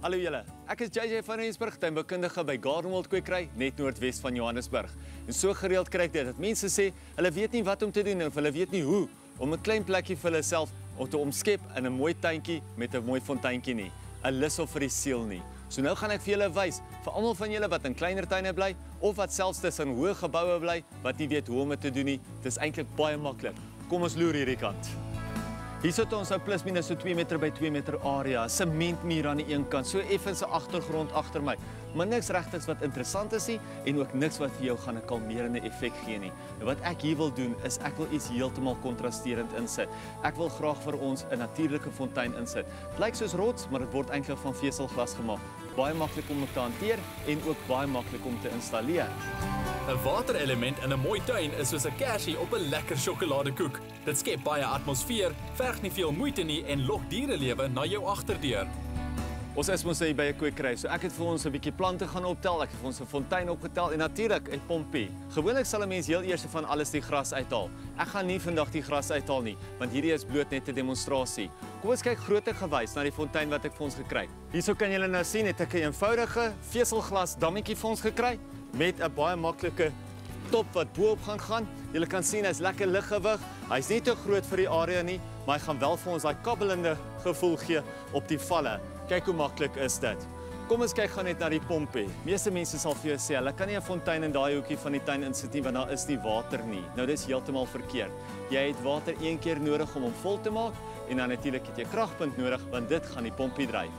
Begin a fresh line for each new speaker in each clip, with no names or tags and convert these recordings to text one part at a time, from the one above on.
Hallo julle, ek is JJ van Rensburg, tuinboukundige by Gardenwold Kwekery, net noordwes van Johannesburg. En so gereeld kry ek dit, dat mense sê, hulle weet nie wat om te doen, of hulle weet nie hoe, om 'n klein plekkie vir hulle self om te omskep in 'n mooi tuintjie met 'n mooi fonteintjie nie. 'n Lus vir die siel nie. So nou gaan ek vir julle wys, vir almal van julle wat in kleiner tuine bly, of wat selfs tussen hoë geboue bly, wat nie weet hoe om dit te doen nie. Dit is eintlik baie maklik. Kom ons loer hierdie kant. Hier sit ons nou plus minus so 2 meter by 2 meter area, sementmuur aan die een kant, so effens 'n agtergrond agter my. Maar niks regtigs wat interessant is nie en ook niks wat vir jou gaan 'n kalmerende effek gee nie. En wat ek hier wil doen is ek wil iets heeltemal kontrasterend insit. Ek wil graag vir ons 'n natuurlike fontein insit. Dit lyk soos rots, maar dit word eintlik van veselglas gemaak. Baie maklik om te hanteer en ook baie maklik om te installeer.
'n Waterelement in 'n mooi tuin is soos 'n kersie op 'n lekker sjokoladekoek. Dit skep baie atmosfeer, verg nie veel moeite nie en lok dierelewe na jou agterdeur.
Ons is mos hier by 'n kwekery, so ek het vir ons 'n bietjie plante gaan optel, ek het vir ons 'n fontein opgetel en natuurlik 'n pompie. Gewoonlik sal 'n mens heel eers van alles die gras uithaal. Ek gaan nie vandag die gras uithaal nie, want hierdie is bloot net 'n demonstrasie. Kom ons kyk grootte gewys na die fontein wat ek vir ons gekry het. Hierso kan julle nou sien, het ek 'n eenvoudige veselglas dammetjie vir ons gekry met 'n baie maklike top wat bo-op gaan. Julle kan sien hy's lekker liggewig. Hy's nie te groot vir die area nie, maar hy gaan wel vir ons daai kabbelende gevoel gee op die valle. Kyk hoe maklik is dit. Kom ons kyk gaan net na die pompie. Meeste mense sal vir jou sê, hulle kan nie 'n fontein in daai hoekie van die tuin insit nie want daar is nie water nie. Nou dis heeltemal verkeerd. Jy het water een keer nodig om hom vol te maak en dan natuurlik het jy kragpunt nodig want dit gaan die pompie dryf.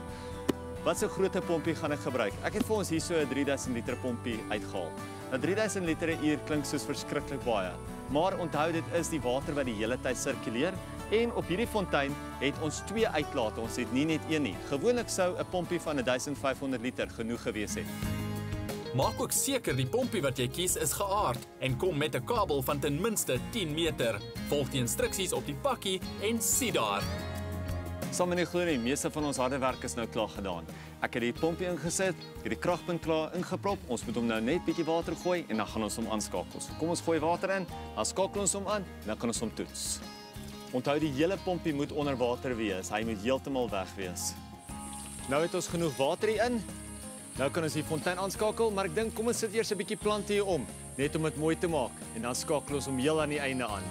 Wat so groot pompie gaan ek gebruik? Ek het vir ons hier so 'n 3000 liter pompie uitgehaal. Nou 3000 liter 'n uur klink soos verskriklik baie. Maar onthou dit is die water wat die hele tyd sirkuleer en op hierdie fontein het ons 2 uitlate. Ons het nie net een nie. Gewoonlik sou 'n pompie van 1500 liter genoeg gewees het.
Maak ook seker die pompie wat jy kies is geaard en kom met 'n kabel van ten minste 10 meter. Volg die instruksies op die pakkie en sien daar.
Sal my nie glo nie, meeste van ons harde werk is nou klaar gedaan. Ek het die pompie ingesit, het die kragpunt klaar ingeprop. Ons moet hom nou net bietjie water gooi en dan gaan ons hom aanskakel. So kom ons gooi water in, dan skakel ons hom aan en dan kan ons hom toets. Onthou die hele pompie moet onder water wees. Hy moet heeltemal weg wees. Nou het ons genoeg water hier in. Nou kan ons die fontein aanskakel, maar ek dink kom ons sit eers 'n bietjie plante hier om, net om dit mooi te maak en dan skakel ons hom heel aan die einde aan.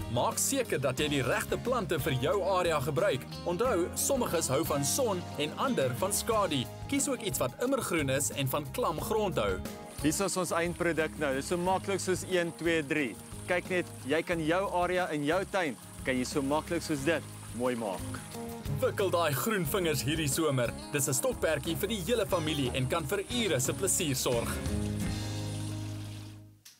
Maak seker dat jy die regte plante vir jou area gebruik. Onthou, sommiges hou van son en ander van skadu. Kies ook iets wat immergroen is en van klam grond hou.
Hier is ons eindproduk nou. Dit is so maklik soos 1 2 3. Kyk net, jy kan jou area in jou tuin kan jy so maklik soos dit mooi maak.
Wikkel daai groen vingers hierdie somer. Dis 'n stokperdjie vir die hele familie en kan vir ure se plesier sorg.